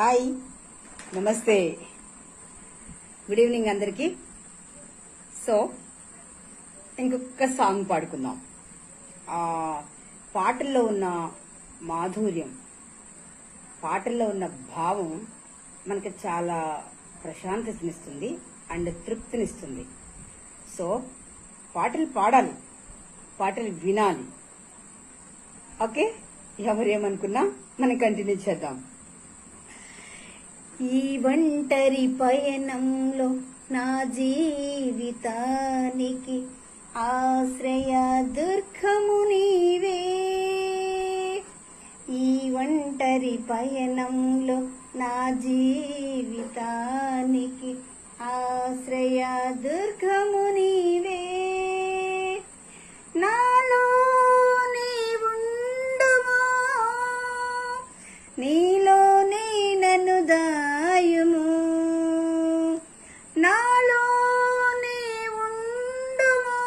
Hi, నమస్తే, good evening అందరికి. So ఇంకొక సాంగ్ పాడుకుందాం. ఆ పాటల్లో ఉన్న మాధుర్యం, పాటల్లో ఉన్న భావం మనకి చాలా ప్రశాంతతనిస్తుంది అండ్ తృప్తినిస్తుంది. సో పాటలు పాడాలి, పాటలు వినాలి. ఓకే, ఎవరేమనుకున్నా మనం కంటిన్యూ చేద్దాం. ఈ ఒంటరి పయనంలో నా జీవితానికి ఆశ్రయ దుర్గము నీవే. ఈ ఒంటరి పయనంలో నా జీవితానికి ఆశ్రయ దుర్గము నీవే. నాలో నీవుండుమా, నీలోనే నన్ను దాయుము. నాలో నీవుండుమా,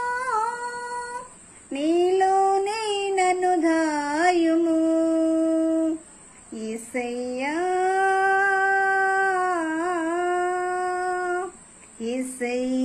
నీలోనే నన్ను దాయుము. యేసయ్యా యేసయ్యా